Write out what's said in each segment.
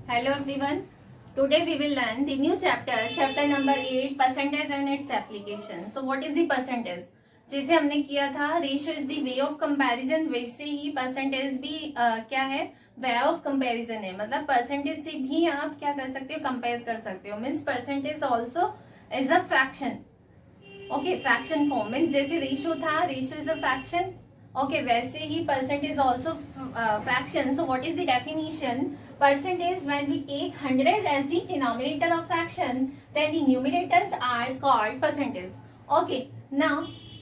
Hello everyone. Today we will learn the new chapter number 8, percentage and its application. So what is the percentage? जैसे हमने किया था ratio is the way of comparison, वैसे ही percentage भी क्या है, वे ऑफ कंपैरिजन है. मतलब परसेंटेज से भी आप क्या कर सकते हो, कंपेयर कर सकते हो. Means percentage also is a fraction. Okay, fraction form means जैसे रेशियो था, ratio is a fraction. Okay, वैसे ही percentage also fraction. So what is the definition? Percentage, when we take hundreds as the denominator of fraction, then the numerators are called percentage. Okay, now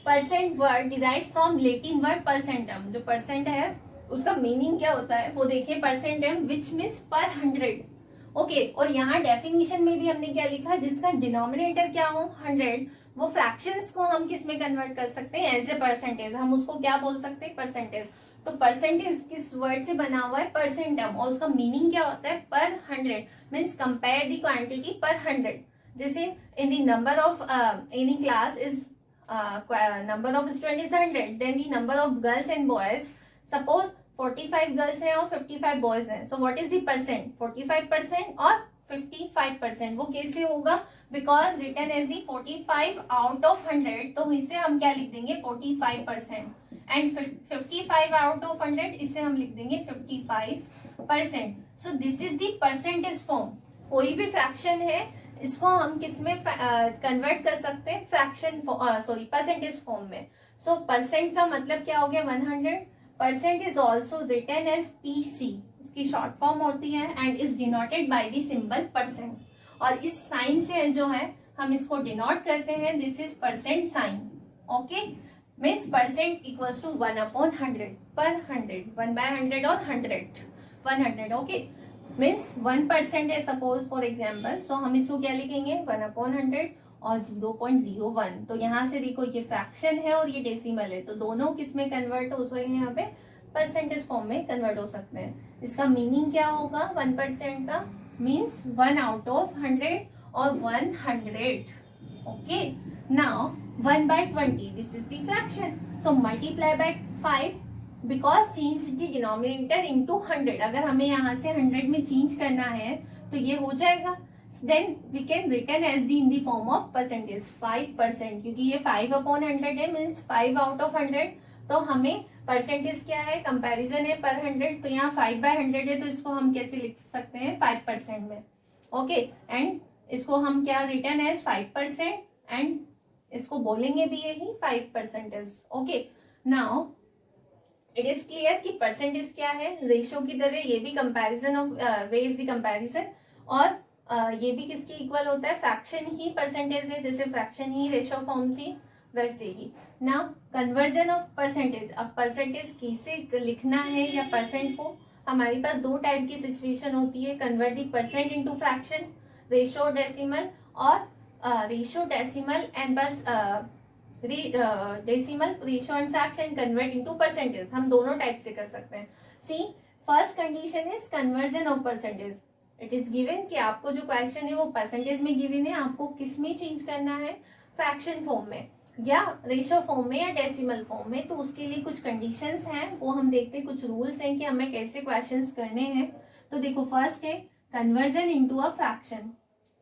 percent word derived from Latin word percentum. जो percent है उसका meaning क्या होता है वो देखिए. percentum which means per 100. Okay, और यहाँ डेफिनेशन में भी हमने क्या लिखा, जिसका डिनोमिनेटर क्या हो 100, वो फ्रैक्शंस को हम किस में कन्वर्ट कर सकते हैं, एज ए परसेंटेज. हम उसको क्या बोल सकते हैं, परसेंटेज. तो परसेंटेज किस वर्ड से बना हुआ है, परसेंटम, और उसका मीनिंग क्या होता है, पर 100. मीन्स कंपेयर द क्वांटिटी पर 100. जैसे in the number of any class is number of student is 100, then the number of girls and boys, suppose 45 girls हैं और 55 बॉयज हैं. So what is the percent, 45% और 55%. वो कैसे होगा, because written as the 45 out of 100, तो इसे हम क्या लिख देंगे, 45%. एंड 55 आउट ऑफ 100, इसे हम लिख देंगे 55%. So this is the percentage form. कोई भी फ्रैक्शन है, इसको हम किस में कन्वर्ट कर सकते हैं, फ्रैक्शन परसेंटेज फॉर्म में. सो परसेंट का मतलब क्या हो गया, 100. Percent is also written as PC, इसकी शॉर्ट फॉर्म होती है, and is denoted by the symbol percent. और इस साइन से जो है हम इसको डिनोट करते हैं, this is percent sign. Okay, means percent equals to 1/100, per 100, 1/100 और 100. ओके, मीन्स 1% है सपोज फॉर एग्जाम्पल. सो हम इसको क्या लिखेंगे, 1/100 और 0.01. तो यहाँ से देखो ये फ्रैक्शन है और ये डेसिमल है, तो दोनों किस में कन्वर्ट हो सकते हैं, यहाँ पे परसेंटेज फॉर्म में कन्वर्ट हो सकते हैं. इसका मीनिंग क्या होगा 1% का, मीन्स 1 आउट ऑफ 100 और 100. Okay, now 1/20, this is the fraction. So multiply by 5 because change the denominator into 100. अगर हमें यहाँ से 100 में चेंज करना है तो ये हो जाएगा. Then we can written as the in the form of percentage 5%, क्योंकि ये 5/100 है, मीन्स 5 आउट ऑफ 100. तो हमें परसेंटेज क्या है, कंपैरिजन है पर 100, तो यहाँ 5/100 है, तो इसको हम कैसे लिख सकते हैं, 5% में. ओके, एंड इसको हम क्या रिटर्न एज 5%, एंड इसको बोलेंगे भी यही 5%. Okay, now it is clear कि परसेंटेज क्या है, रेशियो की तरह ये भी comparison of way is the comparison, और ये भी किसकी इक्वल होता है, फ्रैक्शन ही परसेंटेज है. जैसे फ्रैक्शन ही रेशियो फॉर्म थी वैसे ही. Now conversion of percentage. अब परसेंटेज कैसे लिखना है या परसेंट को, हमारे पास दो टाइप की सिचुएशन होती है, convert the percent into fraction, ratio decimal, और रेशियो डेसिमल एंड बस decimal, ratio and fraction convert into percentage. हम दोनों टाइप से कर सकते हैं. See, first condition is conversion of percentage. It is given कि आपको जो क्वेश्चन है वो परसेंटेज में गिवन है, आपको किस में चेंज करना है, फ्रैक्शन फॉर्म में या रेशियो फॉर्म में या डेसिमल फॉर्म में. तो उसके लिए कुछ कंडीशंस हैं, वो हम देखते हैं, कुछ रूल्स हैं कि हमें कैसे क्वेश्चंस करने हैं. तो देखो, फर्स्ट है conversion into a fraction,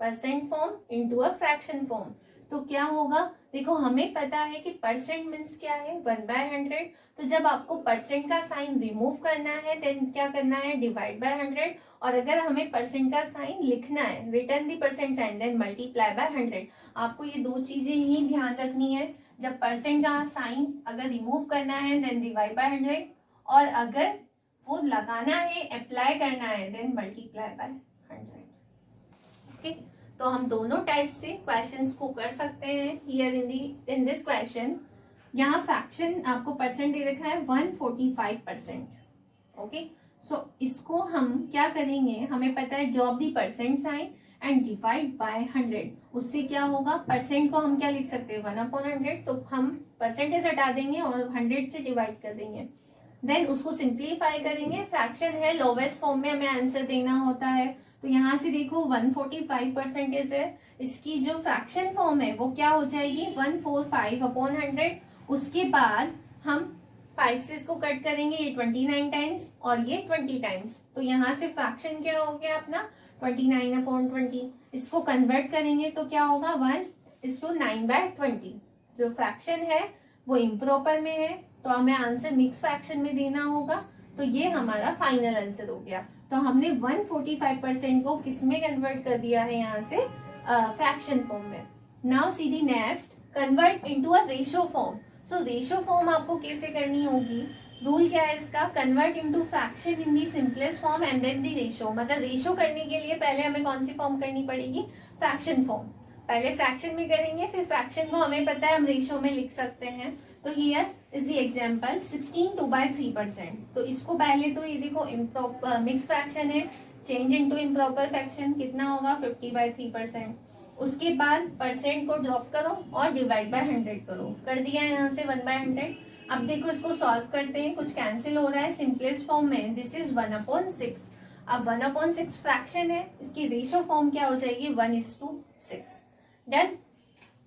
percent form into a fraction form. तो क्या होगा, देखो हमें पता है कि परसेंट मीन्स क्या है, 1/100. तो जब आपको परसेंट का साइन रिमूव करना है देन क्या करना है, डिवाइड बाय 100. और अगर हमें परसेंट का साइन लिखना है, written the percent sign, then multiply by 100. आपको ये दो चीजें ही ध्यान रखनी है. जब परसेंट का साइन अगर रिमूव करना है देन डिवाइड बाय 100, और अगर वो लगाना है, अप्लाई करना है, देन मल्टीप्लाई बाय 100. ओके, तो हम दोनों टाइप से क्वेश्चंस को कर सकते हैं. हियर इन दिस क्वेश्चन, यहाँ फ्रैक्शन आपको परसेंट दे रखा है 145%. ओके, सो इसको हम क्या करेंगे, हमें पता है drop the percent sign and divide by 100. उससे क्या होगा, परसेंट को हम क्या लिख सकते हैं, 1/100. तो हम परसेंटेज हटा देंगे और 100 से डिवाइड कर देंगे. देन उसको सिंप्लीफाई करेंगे, फ्रैक्शन है, लोवेस्ट फॉर्म में हमें आंसर देना होता है. तो यहाँ से देखो 145% है, इसकी जो फ्रैक्शन फॉर्म है वो क्या हो जाएगी, 145/100. उसके बाद हम 5 से इसको कट करेंगे, ये 29 टाइम्स और ये 20 टाइम्स, तो यहाँ से फ्रैक्शन क्या हो गया अपना 29/20। इसको कन्वर्ट करेंगे तो क्या होगा 1:9/20। जो फ्रैक्शन है वो इम्प्रॉपर में है, तो हमें आंसर मिक्स फ्रैक्शन में देना होगा। तो ये हमारा फाइनल आंसर हो गया। तो हमने 145% को किस में कन्वर्ट कर दिया है, यहाँ से फ्रैक्शन फॉर्म में। Now see the next, convert into a ratio form. So ratio form आपको कैसे करनी होगी, रूल क्या है इसका, convert into fraction in the simplest form and then the ratio. मतलब रेशो करने के लिए पहले हमें कौन सी फॉर्म करनी पड़ेगी, फ्रैक्शन फॉर्म। पहले फ्रैक्शन में करेंगे, फिर फ्रैक्शन को हमें पता है हम रेशो में लिख सकते हैं। तो हियर इज द एग्जांपल 16 2/3%। तो इसको पहले तो ये देखो मिक्स फ्रैक्शन है, चेंज इनटू इम्प्रॉपर फ्रैक्शन कितना होगा 50/3%। उसके बाद परसेंट को ड्रॉप करो और डिवाइड बाय 100 करो, कर दिया है यहाँ से 1/100। अब देखो इसको सॉल्व करते हैं, कुछ कैंसिल हो रहा है सिंपलेस्ट फॉर्म में, दिस इज 1/6। अब 1/6 फ्रैक्शन है, इसकी रेशो फॉर्म क्या हो जाएगी 1:6। Done.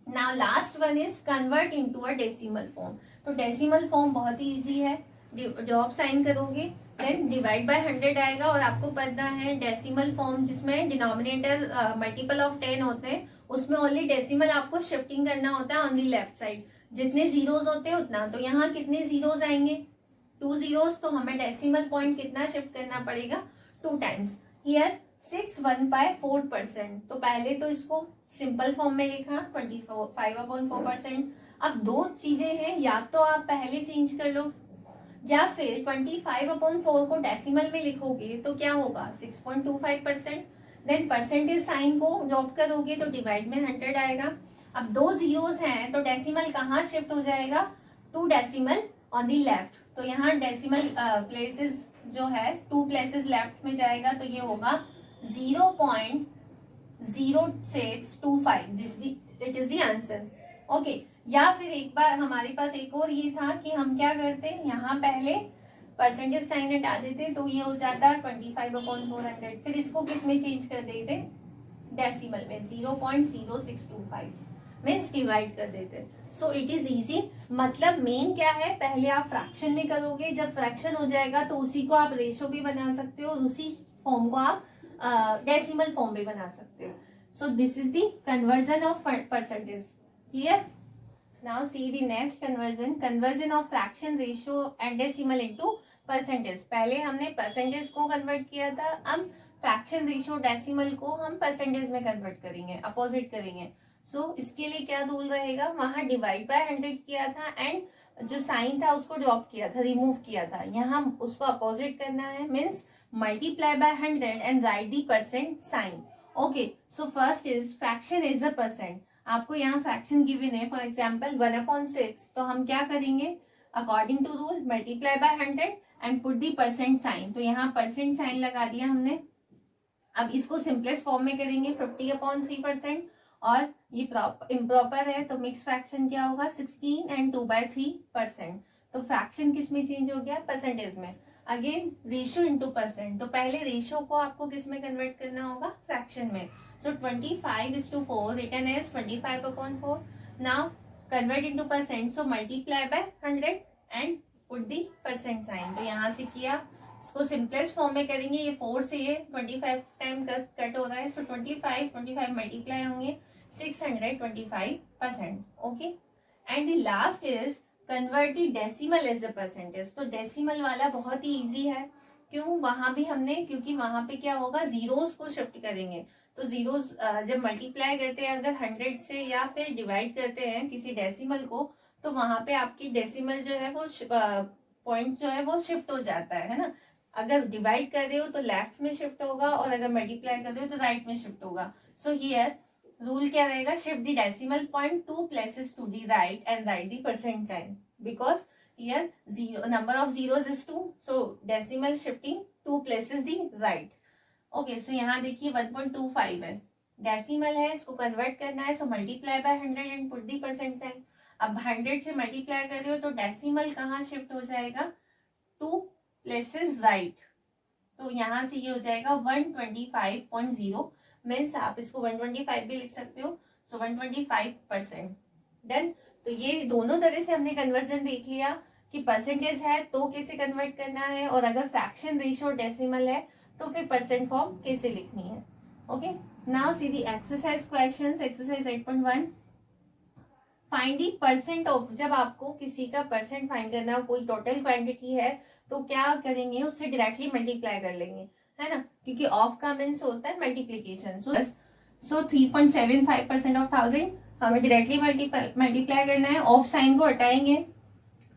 Now last one is convert into a decimal form. तो डेसिमल फॉर्म बहुत ही इजी है, ड्रॉप साइन करोगे देन डिवाइड बाय 100 आएगा। और आपको पता है डेसिमल फॉर्म जिसमें डिनोमिनेटर मल्टीपल ऑफ 10 होते हैं, उसमें ओनली डेसिमल आपको शिफ्टिंग करना होता है ऑन दी लेफ्ट साइड, जितने जीरोज होते हैं उतना। तो यहाँ कितने जीरोज आएंगे 2 जीरोज, तो हमें डेसिमल पॉइंट कितना शिफ्ट करना पड़ेगा 2 टाइम्स। हियर 6 1/4%। तो पहले तो इसको सिंपल फॉर्म में लिखा 25/4%। अब दो चीजें हैं, या तो आप पहले चेंज कर लो या फिर 25/4 को डेसिमल में लिखोगे तो क्या होगा 6.25%। देन परसेंटेज साइन को ड्रॉप करोगे तो डिवाइड में 100 आएगा। अब 2 जीरोस हैं तो डेसिमल कहाँ शिफ्ट हो जाएगा 2 डेसिमल ऑन दी लेफ्ट। तो यहाँ डेसिमल प्लेसेस जो है 2 प्लेसेस लेफ्ट में जाएगा, तो ये होगा 0.0625। It is the answer. Okay, या फिर एक बार हमारे पास एक और ये था कि हम क्या करते, यहाँ पहले परसेंटेज साइन हटा देते तो ये हो जाता 25/400। फिर इसको किस में चेंज कर देते डेसिमल में 0.0625 मीन्स डिवाइड कर देते। So it is easy. मतलब मेन क्या है, पहले आप फ्रैक्शन में करोगे, जब फ्रैक्शन हो जाएगा तो उसी को आप रेशो भी बना सकते हो और उसी फॉर्म को आप डेसिमल फॉर्म भी बना सकते हो। So this is the conversion of percentage. Clear? Now see the next conversion of fraction, ratio and decimal into percentage। पहले हमने परसेंटेज को कन्वर्ट किया था, अब फ्रैक्शन, रेशियो, डेसिमल को हम परसेंटेज में कन्वर्ट करेंगे, अपोजिट करेंगे। सो इसके लिए क्या रूल रहेगा, वहां डिवाइड बाय 100 किया था एंड जो साइन था उसको ड्रॉप किया था, रिमूव किया था। यहाँ उसको अपोजिट करना है, means multiply by 100 and write the percent sign. Okay, so first is fraction is a percent. आपको यहाँ फ्रैक्शन गिवन है, फॉर एग्जाम्पल 1/6, तो हम क्या करेंगे according to rule multiply by 100 and put the percent sign. तो यहाँ परसेंट साइन लगा दिया हमने। अब इसको सिंपलेस्ट फॉर्म में करेंगे 50/3%, और ये इम्प्रॉपर है तो मिक्स फ्रैक्शन क्या होगा 16 एंड 2/3%। तो फ्रैक्शन किस में चेंज हो गया परसेंटेज में। अगेन रेशियो इंटू परसेंट, तो पहले रेशियो को आपको किस में कन्वर्ट करना होगा फ्रैक्शन में। So 25:4 written as 25/4. Now convert into percent. So multiply by 100 and put the percent sign. तो यहाँ से किया, इसको सिंपलेस्ट फॉर्म में करेंगे। ये 4 से ये 25 टाइम कट हो रहा है, सो 25 मल्टीप्लाई होंगे 625%। Okay, and the last is convert the decimal as a percentage. तो डेसिमल वाला बहुत ही इजी है, क्यों, वहां भी हमने, क्योंकि वहां पे क्या होगा जीरोस को शिफ्ट करेंगे। तो जीरोस जब मल्टीप्लाई करते हैं अगर 100 से या फिर डिवाइड करते हैं किसी डेसिमल को, तो वहां पे आपकी डेसिमल जो है वो पॉइंट जो है वो शिफ्ट हो जाता है ना। अगर डिवाइड कर रहे हो तो लेफ्ट में शिफ्ट होगा और अगर मल्टीप्लाई कर रहे हो तो राइट में शिफ्ट होगा। सो हियर रूल क्या रहेगा, shift the decimal point 2 places to the right and right the percent time, because here number of zeros is 2, so decimal shifting 2 places the right. Okay, so यहाँ देखिए 1.25 है, decimal है, इसको convert करना है, so multiply by 100 and put the percent sign. अब 100 से multiply कर रहे हो तो डेसिमल कहाँ शिफ्ट हो जाएगा 2 प्लेसेस राइट, तो यहाँ से ये हो जाएगा 125.0, मीन्स आप इसको 125 भी लिख सकते हो, सो 125%। डन। तो ये दोनों तरह से हमने कन्वर्जन देख लिया। कि परसेंटेज है तो कैसे कन्वर्ट करना है, और अगर फ्रैक्शन, रेशियो, डेसिमल है तो फिर परसेंट फॉर्म कैसे लिखनी है. Okay, now see the exercise questions. Exercise 8.1, find the percent of. जब आपको किसी का परसेंट फाइंड करना हो, कोई टोटल क्वांटिटी है, तो क्या करेंगे, उससे डायरेक्टली मल्टीप्लाई कर लेंगे, है ना, क्योंकि ऑफ का मीन्स होता है मल्टीप्लीकेशन. सो 3.75% ऑफ 1000 हमें डायरेक्टली मल्टीप्लाई करना है. ऑफ साइन को हटाएंगे,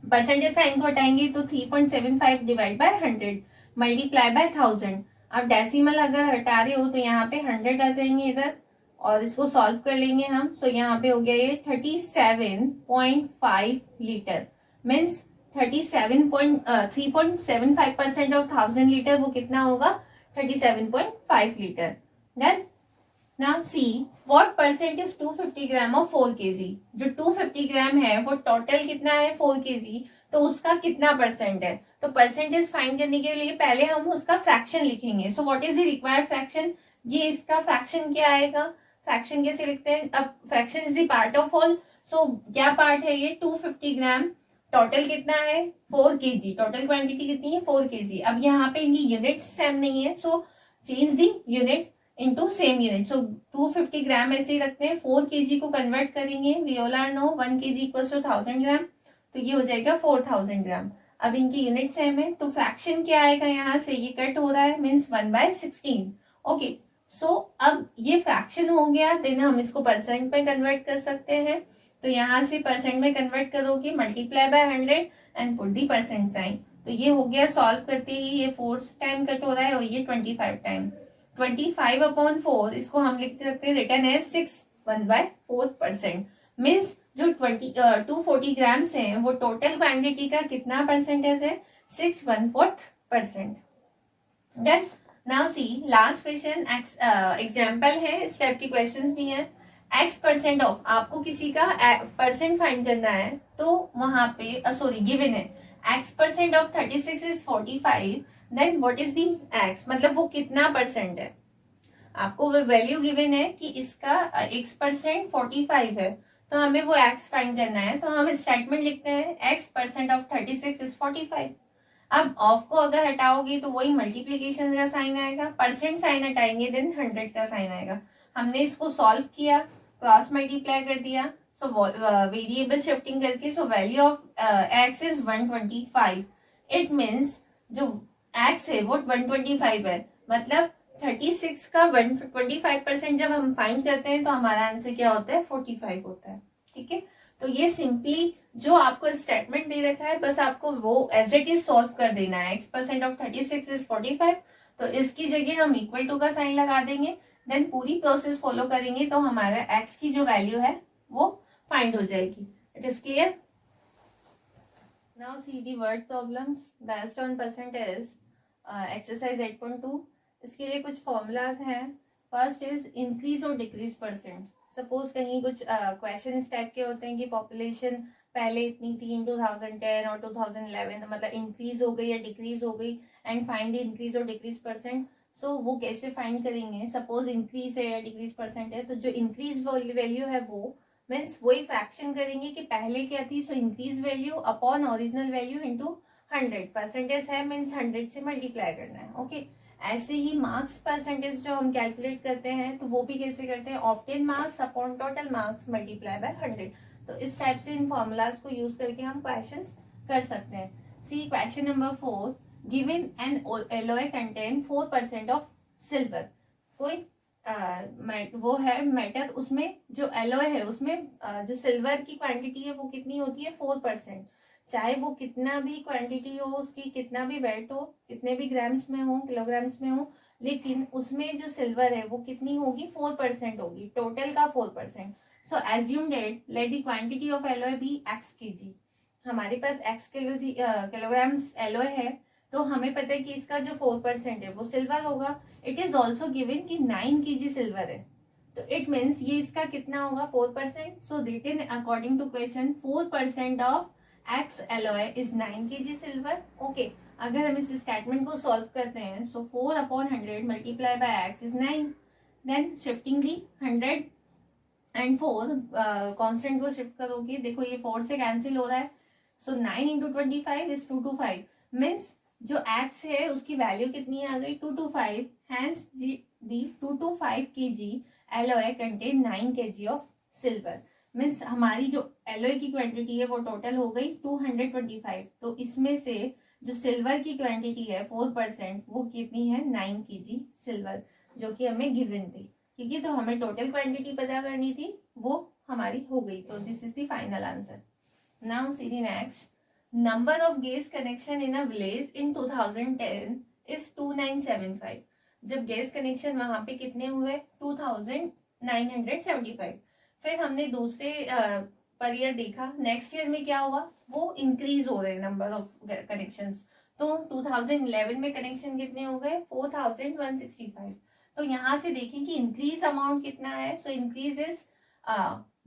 परसेंटेज साइन को हटाएंगे, तो 3.75 डिवाइड बाय 100 मल्टीप्लाई बाय 1000. अब डेसिमल अगर हटा रहे हो तो यहाँ पे 100 आ जाएंगे इधर, और इसको सॉल्व कर लेंगे हम. सो यहाँ पे हो गया ये 37.5 लीटर, मीन्स 3.75% ऑफ 1000 लीटर, वो कितना होगा, 37.5 litre. Done. Now see what percent is 250 gram of 4 kg. जो 250 ग्राम है वो टोटल कितना है 4 kg, तो उसका कितना परसेंट है. तो परसेंटेज फाइंड करने के लिए पहले हम उसका फ्रैक्शन लिखेंगे. सो what is the required fraction, ये इसका फ्रैक्शन क्या आएगा. फ्रैक्शन कैसे लिखते हैं, अब fraction is the part of whole. So क्या पार्ट है ये, 250 ग्राम, टोटल कितना है 4 kg, टोटल क्वांटिटी कितनी है 4 kg. अब यहाँ पे इनकी यूनिट सेम नहीं है, so change the unit into same unit. So 250 gram ऐसे ही रखते हैं, 4 kg को कन्वर्ट करेंगे. We all are know 1 kg equals to 1000 gram, तो ये हो जाएगा 4000 ग्राम. अब इनकी यूनिट सेम है, तो फ्रैक्शन क्या आएगा, यहाँ से ये कट हो रहा है, मीन्स 1/16. ओके, सो अब ये फ्रैक्शन हो गया, देन हम इसको परसेंट में कन्वर्ट कर सकते हैं. तो यहाँ से परसेंट में कन्वर्ट करोगे, multiply by 100 and put the percent sign. तो ये हो गया, सॉल्व करते ही ये 4 टाइम कट हो रहा है, और ये 25 टाइम. 25/4 इसको हम लिखते सकते हैं, रिटर्न है 6 1/4%. मीन्स जो 240 ग्राम्स है वो टोटल क्वांटिटी का कितना परसेंटेज है, 6/4%. Done. Now see last question, example है, इस टाइप के क्वेश्चन भी हैं. X% ऑफ, आपको किसी का परसेंट फाइंड करना है, तो वहां पे सॉरी गिवन है X% of 36 is 45, then what is the X, मतलब वो कितना परसेंट है. आपको वो वैल्यू गिवन है कि इसका X% 45 है, तो हमें वो X फाइंड करना है. तो हम स्टेटमेंट लिखते हैं X% ऑफ 36 इज 45. अब ऑफ को अगर हटाओगे तो वही मल्टीप्लीकेशन का साइन आएगा, परसेंट साइन हटाएंगे देन 100 का साइन आएगा. हमने इसको सॉल्व किया, क्रॉस मल्टीप्लाई कर दिया, सो वेरिएबल शिफ्टिंग करके, so value of x is 125. It means जो एक्स है वो 125 है, मतलब 36 का 125% जब हम फाइंड करते हैं तो हमारा आंसर क्या होता है, 45 होता है. ठीक है, तो ये सिंपली जो आपको स्टेटमेंट दे रखा है, बस आपको वो एज इट इज सॉल्व कर देना है. X% ऑफ 36 इज 45, तो इसकी जगह हम इक्वल टू का साइन लगा देंगे, देन पूरी प्रोसेस फॉलो करेंगे, तो हमारा x की जो वैल्यू है वो फाइंड हो जाएगी. It is clear. Now see the word problems based on percentage. Exercise 8.2, इसके लिए कुछ फॉर्मूलाज हैं. फर्स्ट इज इंक्रीज और डिक्रीज परसेंट. सपोज कहीं कुछ क्वेश्चन इस टाइप के होते हैं कि पॉपुलेशन पहले इतनी थी इन 2010 और 2011, मतलब इंक्रीज हो गई या डिक्रीज हो गई, एंड फाइंड इंक्रीज और डिक्रीज परसेंट. सो वो कैसे फाइंड करेंगे, सपोज इंक्रीज है या डिक्रीज परसेंट है, तो जो इंक्रीज वैल्यू है वो मीन्स वही फ्रैक्शन करेंगे कि पहले क्या थी, so increase value upon original value into 100. Percentage है मीन्स 100 से मल्टीप्लाई करना है. ओके, ऐसे ही मार्क्स परसेंटेज जो हम कैलकुलेट करते हैं, तो वो भी कैसे करते हैं, obtain marks upon total marks multiply by 100. तो इस टाइप से इन फॉर्मूलाज को यूज करके हम क्वेश्चंस कर सकते हैं. See question number 4, given an alloy contain 4% of silver. कोई वो है मेटल, उसमें जो एलॉय है उसमें जो सिल्वर की क्वांटिटी है वो कितनी होती है, 4%. चाहे वो कितना भी क्वांटिटी हो, उसकी कितना भी वेट हो, कितने भी ग्राम्स में हो, किलोग्राम्स में हो, लेकिन उसमें जो सिल्वर है वो कितनी होगी, 4% होगी, टोटल का 4%. So assume that let the quantity of alloy be x kg. हमारे पास x किलोग्राम्स एलॉय है, तो हमें पता है कि इसका जो 4% है वो सिल्वर होगा. इट इज ऑल्सो गिवन कि 9 kg सिल्वर है, तो इट मीन्स ये इसका कितना होगा, 4%. So written according to question 4% of X alloy is 9 kg silver. Okay, अगर हम इस स्टेटमेंट को सॉल्व करते हैं, so 4/100 multiply by x is 9. Then shifting the 100 and 4 constant को शिफ्ट करोगे, देखो ये 4 से कैंसिल हो रहा है, सो 9 इंटू 25 इज 225, मीन्स जो एक्स है उसकी वैल्यू कितनी आ गई 225, hence the 225 kg alloy contain 9 kg of silver. Means हमारी जो एलॉय की क्वांटिटी है वो टोटल हो गई 225, तो इसमें से जो सिल्वर की क्वांटिटी है 4%, वो कितनी है 9 kg सिल्वर, जो कि हमें गिवन थी। ठीक है, तो हमें टोटल क्वांटिटी पता करनी थी, वो हमारी हो गई। तो this is the final answer. Now see the next, number of gas connection in a village in 2010 is 2975। जब गैस कनेक्शन वहां पे कितने हुए 2975। फिर हमने दूसरे पर ईयर देखा, नेक्स्ट ईयर में क्या हुआ, वो इंक्रीज हो रहे नंबर ऑफ कनेक्शंस। तो 2011 में कनेक्शन कितने हो गए 4165। तो यहाँ से देखें कि इंक्रीज अमाउंट कितना है, so increase is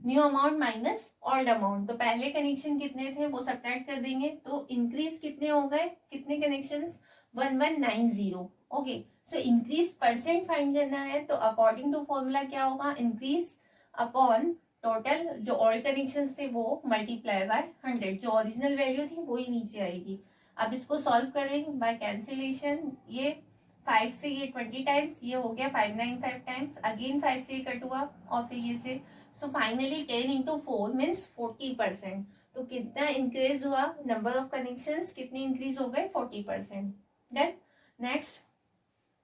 new amount minus old amount. तो पहले कनेक्शन कितने थे वो सब्ट्रैक्ट कर देंगे, तो इंक्रीज कितने हो गए, कितने connections 1190। Okay, so increase percent find करना है, तो अकॉर्डिंग टू फॉर्मूला क्या होगा, इंक्रीज अपॉन टोटल जो ओल्ड कनेक्शंस थे वो मल्टीप्लाई बाय 100, जो ओरिजिनल वैल्यू थी वो ही नीचे आएगी। अब इसको सॉल्व करें बाय कैंसिलेशन, ये 5 से ये 20 टाइम्स, ये हो गया 595 टाइम्स, अगेन 5 से कट हुआ और फिर ये से, सो फाइनली 10 इंटू 4 मीन्स 40%। तो कितना इंक्रीज हुआ नंबर ऑफ कनेक्शंस, कितने इंक्रीज हो गए 40%। Then next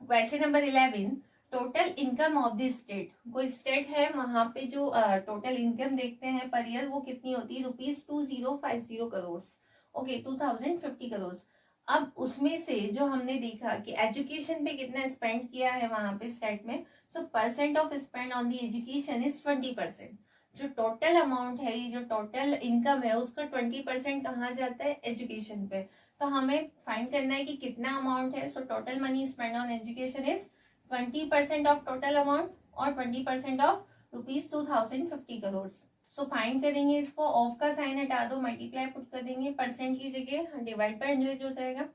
question number 11, total income of the state. कोई स्टेट है, वहां पे जो टोटल इनकम देखते हैं पर ईयर वो कितनी होती है ₹2050 करोड़। ओके, 2050 करोड़। अब उसमें से जो हमने देखा कि एजुकेशन पे कितना स्पेंड किया है वहां पे स्टेट में, so percent of spend on the education is 20%। जो टोटल अमाउंट है, ये जो टोटल इनकम है उसका 20% कहाँ जाता है एजुकेशन पे। तो हमें फाइंड करना है कि कितना अमाउंट है, so total money spend on education is 20% of total amount और 20% ऑफ ₹2050 करोड़। सो फाइंड करेंगे इसको, ऑफ का साइन हटा दो, मल्टीप्लाई पुट कर देंगे, परसेंट की जगह डिवाइड बाय 100 हो जाएगा।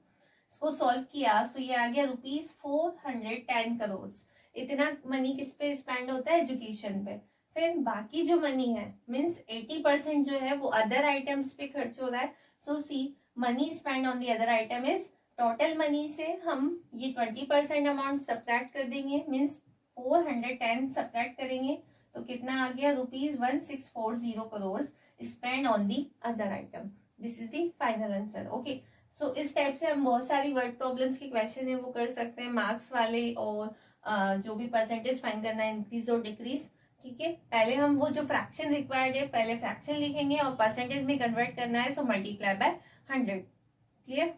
इसको सॉल्व किया, सो ये आ गया ₹410 करोड़। इतना मनी किस पे स्पेंड होता है एजुकेशन पे। फिर बाकी जो मनी है मीन्स 80% जो है वो अदर आइटम्स पे खर्च हो रहा है। So see money spend on the other item is, total money से हम ये 20% अमाउंट सब्ट्रैक्ट कर देंगे, मीन्स 410 सब्ट्रैक्ट करेंगे तो कितना आ गया ₹1640 crore spend on the other item. This is the final answer. Okay, so इस टाइप से हम बहुत सारी वर्ड प्रॉब्लम्स के क्वेश्चन है वो कर सकते हैं, मार्क्स वाले, और जो भी परसेंटेज फाइंड करना है इंक्रीज और डिक्रीज। ठीक है, पहले हम वो जो फ्रैक्शन रिक्वायर्ड है पहले फ्रैक्शन लिखेंगे और परसेंटेज में कन्वर्ट करना है, सो मल्टीप्लाई बाय 100। क्लियर।